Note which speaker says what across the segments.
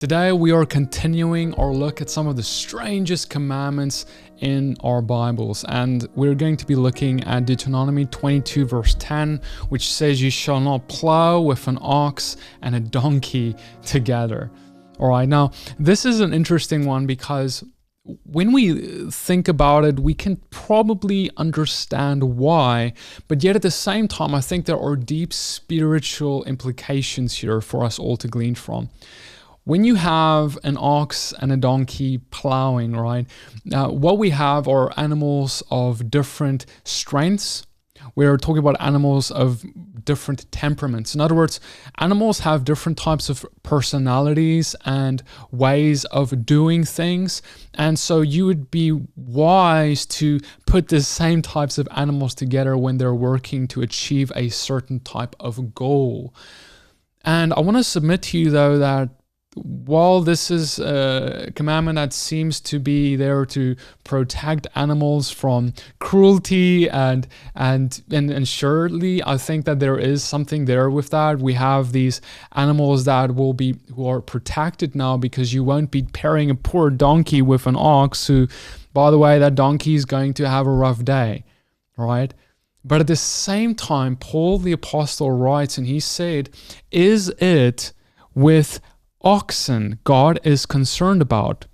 Speaker 1: Today we are continuing our look at some of the strangest commandments in our Bibles, and we're going to be looking at Deuteronomy 22 verse 10, which says, "You shall not plow with an ox and a donkey together." All right, now this is an interesting one because when we think about it, we can probably understand why, but yet at the same time, I think there are deep spiritual implications here for us all to glean from. When you have an ox and a donkey plowing, right, what we have are animals of different strengths. We're talking about animals of different temperaments. In other words, animals have different types of personalities and ways of doing things. And so you would be wise to put the same types of animals together when they're working to achieve a certain type of goal. And I want to submit to you, though, that while this is a commandment that seems to be there to protect animals from cruelty and surely I think that there is something there with that. We have these animals that who are protected now because you won't be pairing a poor donkey with an ox who, by the way, that donkey is going to have a rough day, right? But at the same time, Paul the Apostle writes, and he said, "Is it with oxen God is concerned about?"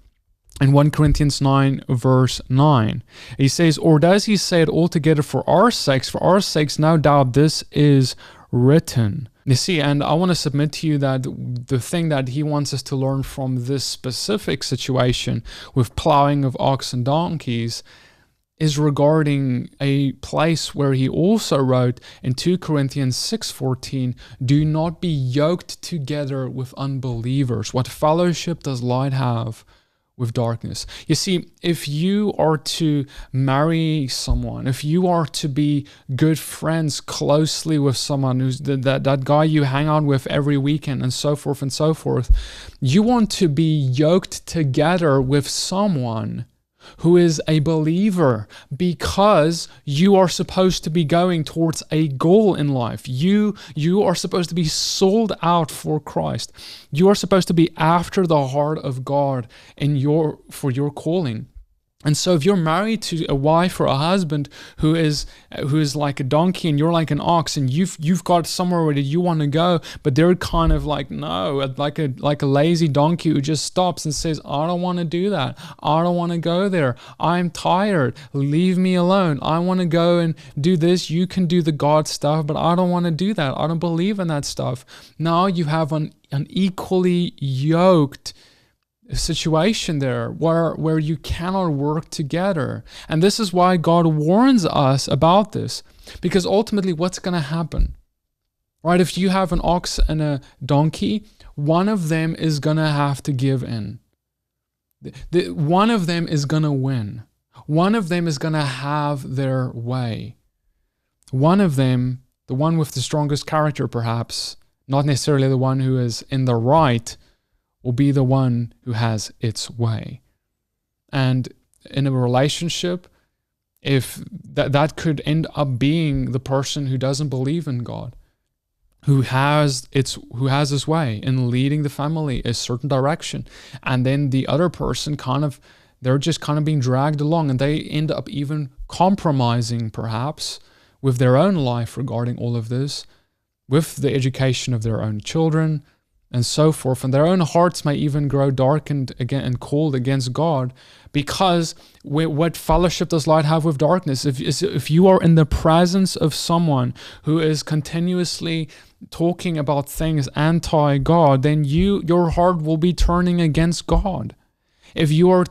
Speaker 1: In 1 Corinthians 9 verse 9, he says, "Or does he say it altogether for our sakes? For our sakes, no doubt this is written." You see, and I want to submit to you that the thing that he wants us to learn from this specific situation with plowing of ox and donkeys is regarding a place where he also wrote in 2 Corinthians 6:14, "Do not be yoked together with unbelievers. What fellowship does light have with darkness?" You see, if you are to marry someone, if you are to be good friends closely with someone who's that guy you hang out with every weekend and so forth, you want to be yoked together with someone who is a believer, because you are supposed to be going towards a goal in life. You are supposed to be sold out for Christ. You are supposed to be after the heart of God for your calling. And so if you're married to a wife or a husband who is like a donkey and you're like an ox, and you've got somewhere where you want to go, but they're kind of like, no, like a lazy donkey who just stops and says, "I don't want to do that. I don't want to go there. I'm tired. Leave me alone. I want to go and do this. You can do the God stuff, but I don't want to do that. I don't believe in that stuff." Now you have an equally yoked situation there where you cannot work together. And this is why God warns us about this, because ultimately what's going to happen, right? If you have an ox and a donkey, one of them is going to have to give in. One of them is going to win. One of them is going to have their way. One of them, the one with the strongest character perhaps, not necessarily the one who is in the right, will be the one who has its way. And in a relationship, if that could end up being the person who doesn't believe in God, who has his way in leading the family a certain direction, and then the other person they're just kind of being dragged along, and they end up even compromising perhaps with their own life regarding all of this, with the education of their own children, and so forth, and their own hearts may even grow darkened again and cold against God, because what fellowship does light have with darkness? If you are in the presence of someone who is continuously talking about things anti-God, then your heart will be turning against God. If you are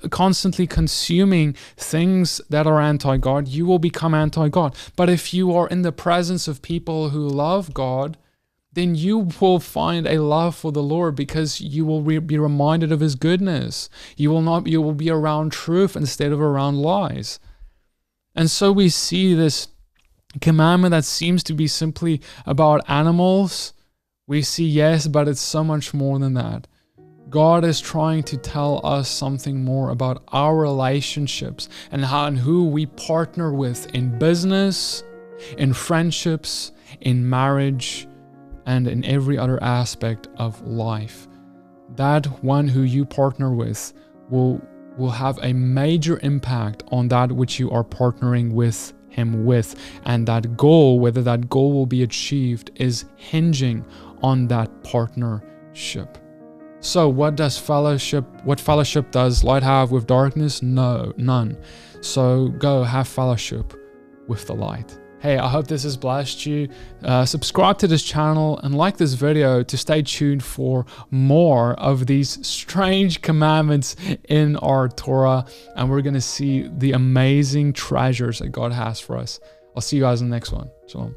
Speaker 1: constantly consuming things that are anti-God, you will become anti-God. But if you are in the presence of people who love God, then you will find a love for the Lord, because you will be reminded of His goodness. You will be around truth instead of around lies. And so we see this commandment that seems to be simply about animals. We see, yes, but it's so much more than that. God is trying to tell us something more about our relationships and who we partner with in business, in friendships, in marriage, and in every other aspect of life. that one who you partner with will have a major impact on that which you are partnering with him with. And that goal, whether that goal will be achieved, is hinging on that partnership. So what fellowship does light have with darkness? No, none. So go have fellowship with the light. Hey, I hope this has blessed you. Subscribe to this channel and like this video to stay tuned for more of these strange commandments in our Torah. And we're going to see the amazing treasures that God has for us. I'll see you guys in the next one. Shalom.